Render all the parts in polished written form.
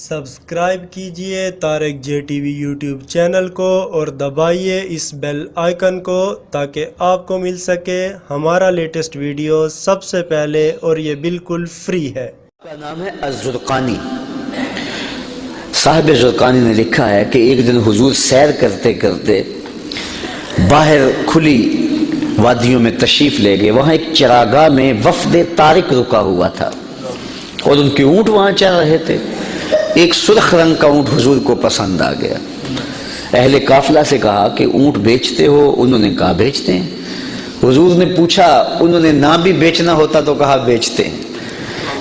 Subscribe کیجئے Tariq J T V YouTube channel کو اور دبائیے اس بیل آئیکن کو تاکہ آپ کو مل سکے ہمارا لیٹسٹ ویڈیو سب سے پہلے، اور یہ بالکل فری ہے۔ کا نام ہے الزرقانی۔ صاحب زرقانی نے لکھا ہے کہ ایک دن حضور سیر کرتے کرتے باہر کھلی وادیوں میں تشریف لے گئے۔ وہاں ایک چراگاہ میں وفد طارق رکا ہوا تھا اور ان کے اونٹ وہاں چل رہے تھے۔ ایک سرخ رنگ کا اونٹ حضور کو پسند آ گیا۔ اہل قافلہ سے کہا کہ اونٹ بیچتے ہو؟ انہوں نے کہا بیچتے ہیں۔ حضور نے پوچھا انہوں نے نہ بھی بیچنا ہوتا تو کہا بیچتے ہیں۔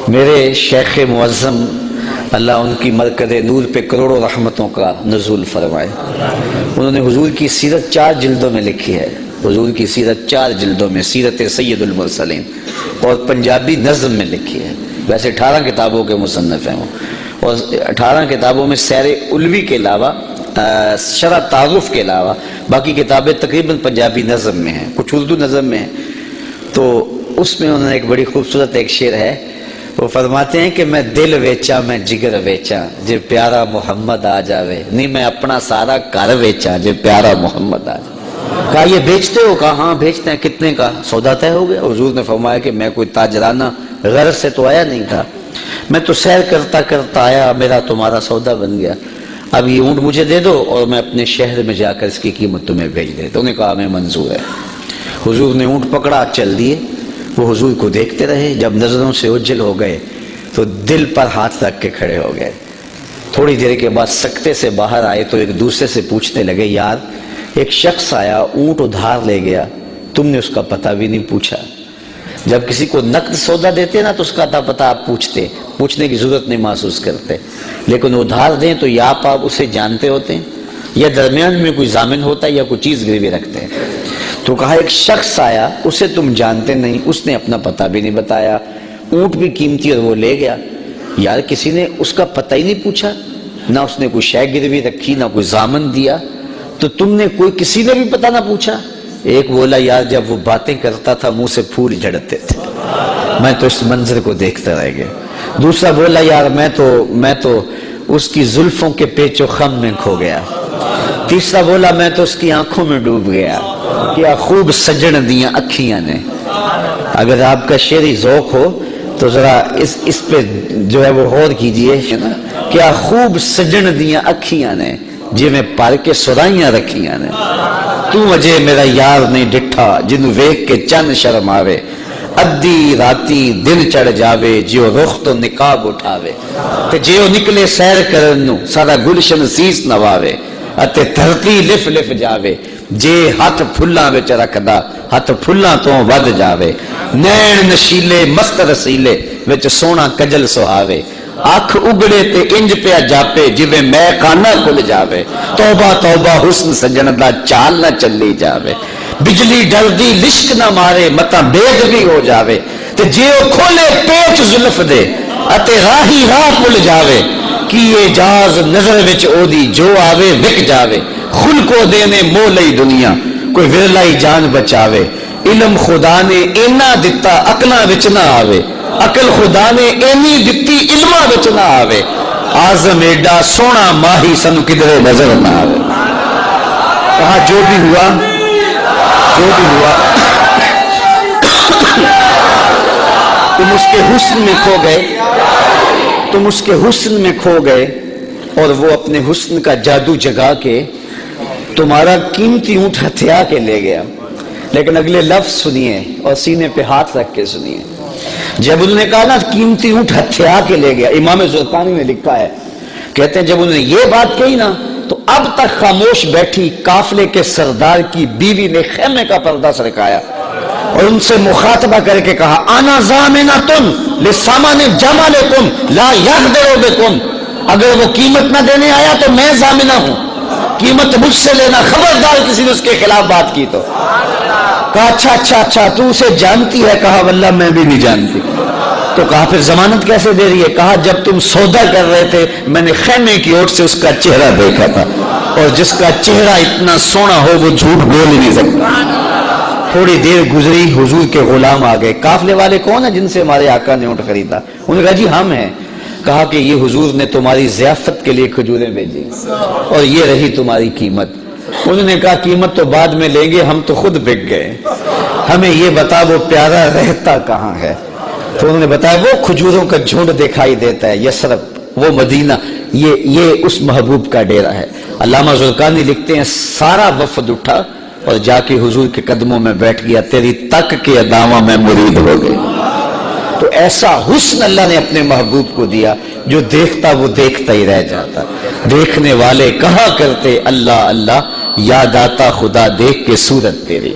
میرے شیخ معظم اللہ ان کی مرکز نور پہ کروڑوں رحمتوں کا نزول فرمائے، انہوں نے حضور کی سیرت 4 جلدوں میں لکھی ہے۔ حضور کی سیرت 4 جلدوں میں، سیرت سید المرسلین، اور پنجابی نظم میں لکھی ہے۔ ویسے 18 کتابوں کے مصنف ہیں وہ، اور 18 کتابوں میں سیر علوی کے علاوہ، شرح تعارف کے علاوہ باقی کتابیں تقریباً پنجابی نظم میں ہیں، کچھ اردو نظم میں ہیں۔ تو اس میں انہوں نے ایک بڑی خوبصورت ایک شعر ہے، وہ فرماتے ہیں کہ میں دل ویچا میں جگر ویچا جے پیارا محمد آ جاوے، نہیں میں اپنا سارا گھر ویچا جے پیارا محمد آ جاوے۔ کہا یہ بیچتے ہو؟ کہا ہاں بیچتے ہیں۔ کتنے کا؟ سودا طے ہو گیا؟ حضور نے فرمایا کہ میں کوئی تاجرانہ غرض سے تو آیا نہیں تھا، میں تو سیر کرتا کرتا آیا، میرا تمہارا سودا بن گیا۔ اب یہ اونٹ مجھے دے دو اور میں اپنے شہر میں جا کر اس کی قیمت تمہیں بھیج دیتا ہوں۔ انہوں نے کہا ہمیں منظور ہے۔ حضور نے اونٹ پکڑا، چل دیے۔ وہ حضور کو دیکھتے رہے، جب نظروں سے اوجھل ہو گئے تو دل پر ہاتھ رکھ کے کھڑے ہو گئے۔ تھوڑی دیر کے بعد سکتے سے باہر آئے تو ایک دوسرے سے پوچھنے لگے، یار ایک شخص آیا اونٹ ادھار لے گیا، تم نے اس کا پتہ بھی نہیں پوچھا۔ جب کسی کو نقد سودا دیتے نا تو اس کا پتہ آپ پوچھنے کی ضرورت نہیں محسوس کرتے، لیکن ادھار دیں تو یا آپ اسے جانتے ہوتے ہیں یا درمیان میں کوئی ضامن ہوتا ہے یا کوئی چیز گروی رکھتے ہیں۔ تو کہا ایک شخص آیا، اسے تم جانتے نہیں، اس نے اپنا پتہ بھی نہیں بتایا، اونٹ بھی قیمتی اور وہ لے گیا۔ یار کسی نے اس کا پتہ ہی نہیں پوچھا، نہ اس نے کوئی شے گروی رکھی، نہ کوئی ضامن دیا، تو تم نے کسی نے بھی پتہ نہ پوچھا۔ ایک بولا یار جب وہ باتیں کرتا تھا منہ سے پھول جھڑتے تھے، میں تو اس منظر کو دیکھتا رہ گیا۔ دوسرا بولا یار میں تو اس کی زلفوں کے پیچ و خم میں کھو گیا۔ تیسرا بولا میں تو اس کی آنکھوں میں ڈوب گیا، کیا خوب سجن دیاں اکھیاں نے۔ اگر آپ کا شعری ذوق ہو تو ذرا اس پہ جو ہے وہ غور کیجئے، کیا خوب سجن دیاں اکھیاں نے جی میں پار کے سرائیاں رکھیاں نے۔ تو اجے میرا یار نہیں ڈٹھا جنوں ویکھ کے چند شرم آوے، ادھی راتی دن چڑھ جاوے جیو رخ تو نقاب اٹھاوے، تے جیو نکلے سیر کرن نو سارا گلشن سیس نواوے، اتے دھرتی لف لف جاوے جے ہاتھ پھلاں وچ رکھدا ہاتھ پھلاں تو ود جاوے، نین نشیلے مست رسیلے وچ سونا کجل سہاوے، آنکھ اگڑے تے انج پیا جاپے جویں میں خانہ کھل جاوے، توبہ توبہ حسن سجن دا چال نہ چلی جاوے، بجلی ڈردی لشک نہ مارے متا بیگ بھی ہو جاوے، تے جیو کھولے پیچ زلف دے اتے راہی راہ پل جاوے، کی اجاز نظر وچ او دی جو آوے وک جاوے، خل کو دینے مو لئی دنیا کوئی ورلائی جان بچاوے، علم خدا نے اینا دتا عقلاں وچ نہ آوے، عقل خدا نے اینی دتی علماں وچ نہ آوے، آزم ایڈا سونا ماہی سنو کدھرے نظر نہ آوے۔ کہا جو بھی ہوا تم اس کے حسن میں کھو گئے، اور وہ اپنے حسن کا جادو جگا کے تمہارا قیمتی اونٹ ہتھیا کے لے گیا۔ لیکن اگلے لفظ سنیے اور سینے پہ ہاتھ رکھ کے سنیے۔ جب انہوں نے کہا نا قیمتی اونٹ ہتھیا کے لے گیا، امام زرقانی نے لکھا ہے، کہتے ہیں جب انہوں نے یہ بات کہی نا تو اب تک خاموش بیٹھی قافلے کے سردار کی بیوی نے خیمے کا پردہ سرکایا اور ان سے مخاطبہ کر کے کہا انا ضامنۃ لسامان جمالکم لا یغدر بکم، اگر وہ قیمت نہ دینے آیا تو میں ضامنہ ہوں، قیمت مجھ سے لینا، خبردار کسی نے اس کے خلاف بات کی تو۔ کہا اچھا تو اسے جانتی ہے؟ کہا واللہ میں بھی نہیں جانتی۔ تو کہا پھر ضمانت کیسے دے رہی ہے؟ کہا جب تم سودا کر رہے تھے میں نے خیمے کی اوٹ سے اس کا چہرہ دیکھا تھا، اور جس کا چہرہ اتنا سونا ہو وہ جھوٹ بول ہی نہیں سکتا۔ تھوڑی دیر گزری، حضور کے غلام آ گئے۔ قافلے والے کون ہیں جن سے ہمارے آقا نے اونٹ خریدا؟ انہوں نے کہا جی ہم ہیں۔ کہا کہ یہ حضور نے تمہاری ضیافت کے لیے کھجوریں بھیجی اور یہ رہی تمہاری قیمت۔ انہوں نے کہا قیمت تو بعد میں لیں گے، ہم تو خود بک گئے، ہمیں یہ بتا وہ پیارا رہتا کہاں ہے۔ تو انہوں نے بتایا وہ کھجوروں کا جھنڈ دکھائی دیتا ہے، یثرب، وہ مدینہ، یہ اس محبوب کا ڈیرا ہے۔ علامہ زرقانی لکھتے ہیں سارا وفد اٹھا اور جا کے حضور کے قدموں میں بیٹھ گیا، تیری تک کے ادامہ میں مرید ہو گئے۔ تو ایسا حسن اللہ نے اپنے محبوب کو دیا، جو دیکھتا وہ دیکھتا ہی رہ جاتا۔ دیکھنے والے کہا کرتے اللہ اللہ، یاد آتا خدا دیکھ کے صورت تیری۔